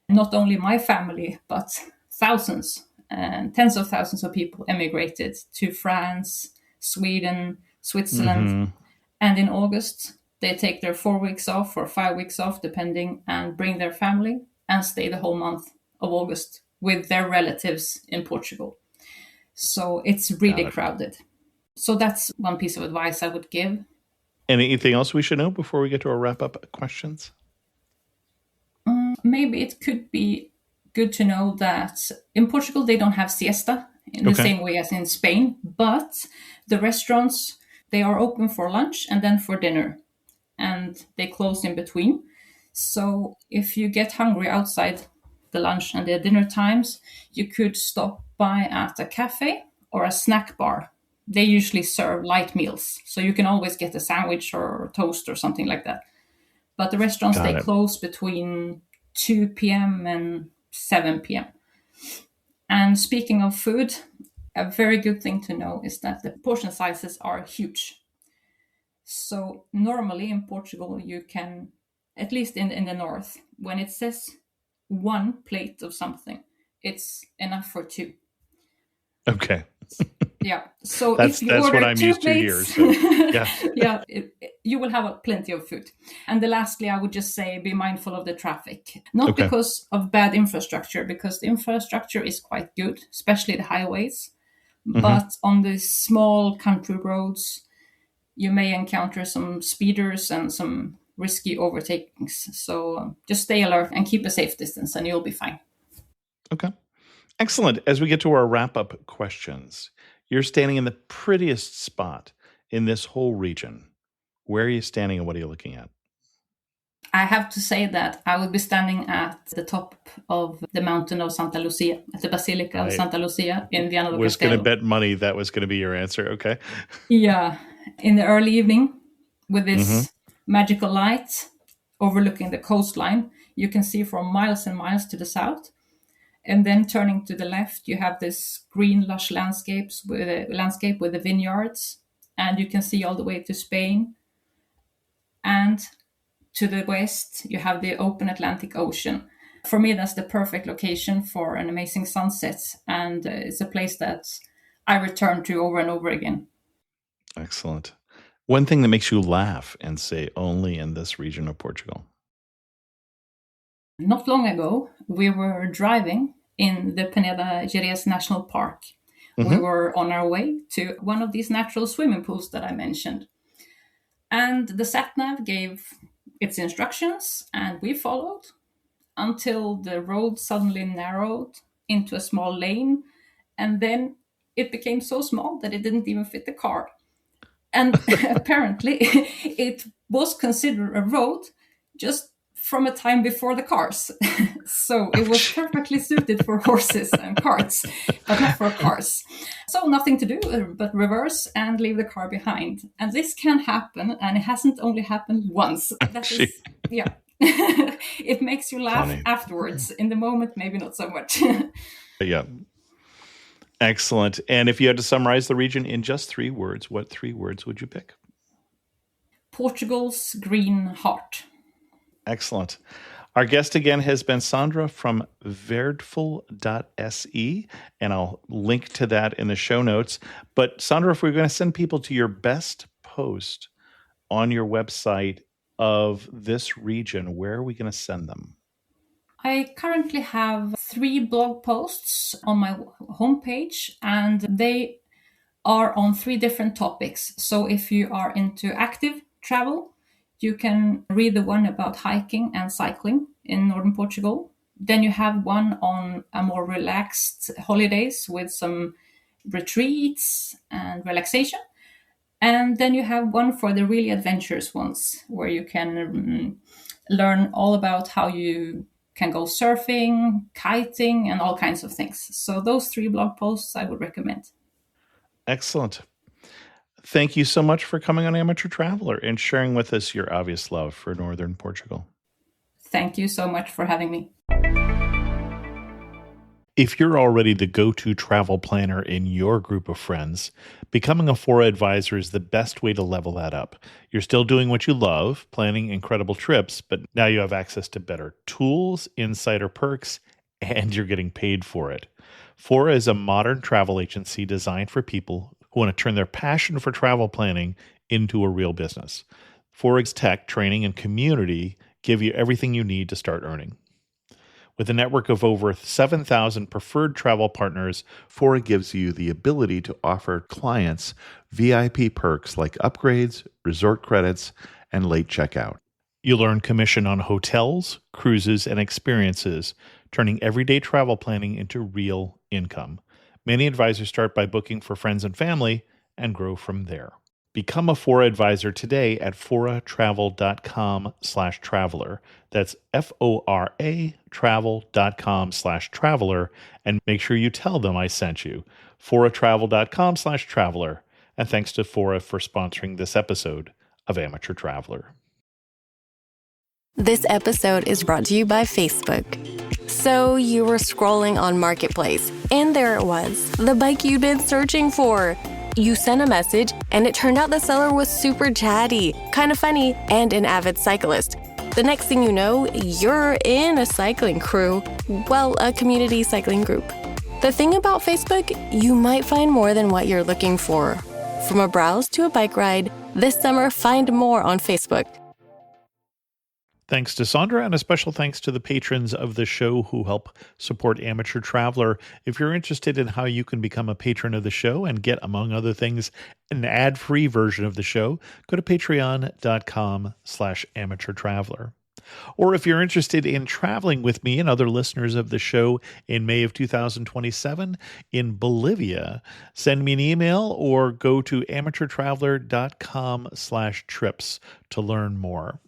Speaker 2: not only my family, but thousands and tens of thousands of people emigrated to France, Sweden, Switzerland. And in August, they take their 4 weeks off or 5 weeks off, depending, and bring their family and stay the whole month of August with their relatives in Portugal. So it's really crowded. So that's one piece of advice I would give.
Speaker 1: Anything else we should know before we get to our wrap-up questions?
Speaker 2: Maybe it could be good to know that in Portugal, they don't have siesta in the same way as in Spain, but the restaurants, they are open for lunch and then for dinner, and they close in between. So if you get hungry outside the lunch and the dinner times, you could stop by at a cafe or a snack bar. They usually serve light meals, so you can always get a sandwich or toast or something like that. But the restaurants, they close between 2 p.m. and 7 p.m. And speaking of food, a very good thing to know is that the portion sizes are huge. So normally in Portugal, you can, at least in the north, when it says one plate of something, it's enough for two.
Speaker 1: Okay.
Speaker 2: Yeah. So
Speaker 1: That's
Speaker 2: if you order
Speaker 1: what I'm
Speaker 2: two
Speaker 1: used
Speaker 2: plates,
Speaker 1: to here. So,
Speaker 2: yeah, you will have plenty of food. And lastly, I would just say be mindful of the traffic, not because of bad infrastructure, because the infrastructure is quite good, especially the highways. But on the small country roads, you may encounter some speeders and some risky overtakings. So just stay alert and keep a safe distance, and you'll be fine.
Speaker 1: Okay. Excellent. As we get to our wrap-up questions, you're standing in the prettiest spot in this whole region. Where are you standing and what are you looking at?
Speaker 2: I have to say that I would be standing at the top of the mountain of Santa Lucia, at the Basilica of Santa Lucia in Viana do Castelo.
Speaker 1: I was going to bet money that was going to be your answer. Okay.
Speaker 2: Yeah. In the early evening, with this magical light overlooking the coastline, you can see from miles and miles to the south. And then turning to the left, you have this green, lush landscape with the vineyards. And you can see all the way to Spain. And to the west, you have the open Atlantic Ocean. For me, that's the perfect location for an amazing sunset. And it's a place that I return to over and over again.
Speaker 1: Excellent. One thing that makes you laugh and say only in this region of Portugal.
Speaker 2: Not long ago, we were driving in the Peneda Gerês National Park. We were on our way to one of these natural swimming pools that I mentioned. And the sat-nav gave its instructions, and we followed until the road suddenly narrowed into a small lane. And then it became so small that it didn't even fit the car. And apparently it was considered a road just from a time before the cars. So it was perfectly suited for horses and carts, but not for cars. So nothing to do but reverse and leave the car behind. And this can happen, and it hasn't only happened once. Yeah. It makes you laugh afterwards. In the moment, maybe not so much.
Speaker 1: Yeah. Excellent. And if you had to summarize the region in just 3 words, what 3 words would you pick?
Speaker 2: Portugal's green heart.
Speaker 1: Excellent. Our guest again has been Sandra from Verdeful.se, and I'll link to that in the show notes. But Sandra, if we're going to send people to your best post on your website of this region, where are we going to send them?
Speaker 2: I currently have 3 blog posts on my homepage, and they are on 3 different topics. So if you are into active travel, you can read the one about hiking and cycling in northern Portugal. Then you have one on a more relaxed holidays with some retreats and relaxation. And then you have one for the really adventurous ones, where you can learn all about how you can go surfing, kiting, and all kinds of things. So those 3 blog posts I would recommend.
Speaker 1: Excellent. Thank you so much for coming on Amateur Traveler and sharing with us your obvious love for northern Portugal.
Speaker 2: Thank you so much for having me.
Speaker 1: If you're already the go-to travel planner in your group of friends, becoming a Fora advisor is the best way to level that up. You're still doing what you love, planning incredible trips, but now you have access to better tools, insider perks, and you're getting paid for it. Fora is a modern travel agency designed for people who want to turn their passion for travel planning into a real business. Fora's tech, training, and community give you everything you need to start earning. With a network of over 7,000 preferred travel partners, Fora gives you the ability to offer clients VIP perks like upgrades, resort credits, and late checkout. You'll earn commission on hotels, cruises, and experiences, turning everyday travel planning into real income. Many advisors start by booking for friends and family and grow from there. Become a Fora advisor today at foratravel.com/traveler. That's FORA travel.com/traveler, and make sure you tell them I sent you. foratravel.com/traveler. And thanks to Fora for sponsoring this episode of Amateur Traveler.
Speaker 3: This episode is brought to you by Facebook. So you were scrolling on Marketplace, and there it was, the bike you'd been searching for. You sent a message, and it turned out the seller was super chatty, kind of funny, and an avid cyclist. The next thing you know, you're in a cycling crew. Well, a community cycling group. The thing about Facebook, you might find more than what you're looking for. From a browse to a bike ride, this summer find more on Facebook.
Speaker 1: Thanks to Sandra, and a special thanks to the patrons of the show who help support Amateur Traveler. If you're interested in how you can become a patron of the show and get, among other things, an ad-free version of the show, go to patreon.com/amateurtraveler. Or if you're interested in traveling with me and other listeners of the show in May of 2027 in Bolivia, send me an email or go to amateurtraveler.com/trips to learn more.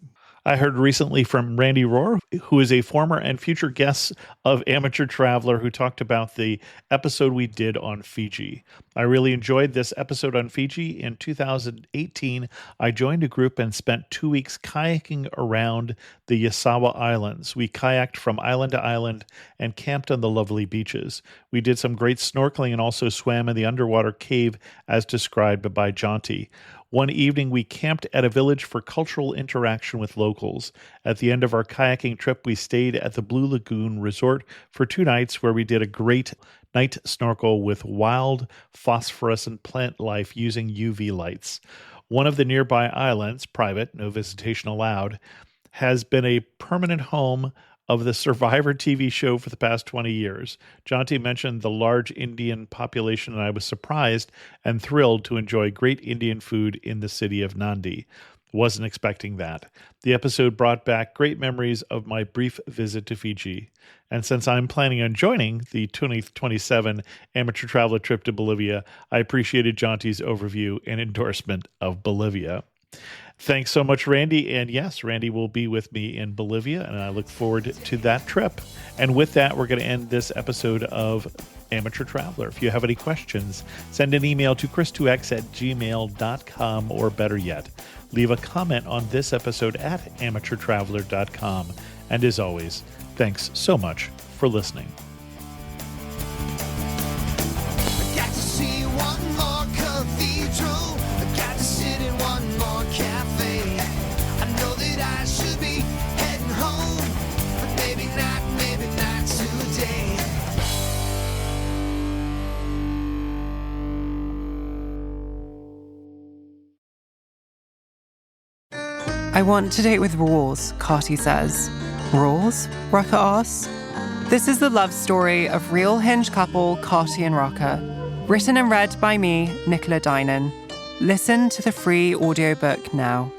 Speaker 1: I heard recently from Randy Rohr, who is a former and future guest of Amateur Traveler, who talked about the episode we did on Fiji. I really enjoyed this episode on Fiji. In 2018, I joined a group and spent 2 weeks kayaking around the Yasawa Islands. We kayaked from island to island and camped on the lovely beaches. We did some great snorkeling and also swam in the underwater cave as described by Jonty. One evening, we camped at a village for cultural interaction with locals. At the end of our kayaking trip, we stayed at the Blue Lagoon Resort for 2 nights, where we did a great night snorkel with wild phosphorescent plant life using UV lights. One of the nearby islands, private, no visitation allowed, has been a permanent home of the Survivor TV show for the past 20 years. Jonty mentioned the large Indian population, and I was surprised and thrilled to enjoy great Indian food in the city of Nandi. Wasn't expecting that. The episode brought back great memories of my brief visit to Fiji. And since I'm planning on joining the 2027 Amateur Traveler trip to Bolivia, I appreciated Jonty's overview and endorsement of Bolivia. Thanks so much, Randy. And yes, Randy will be with me in Bolivia, and I look forward to that trip. And with that, we're going to end this episode of Amateur Traveler. If you have any questions, send an email to chris2x@gmail.com, or better yet, leave a comment on this episode at amateurtraveler.com. And as always, thanks so much for listening.
Speaker 4: I want to date with rules, Carty says. Rules? Rucker asks. This is the love story of real Hinge couple Carty and Rucker. Written and read by me, Nicola Dinan. Listen to the free audiobook now.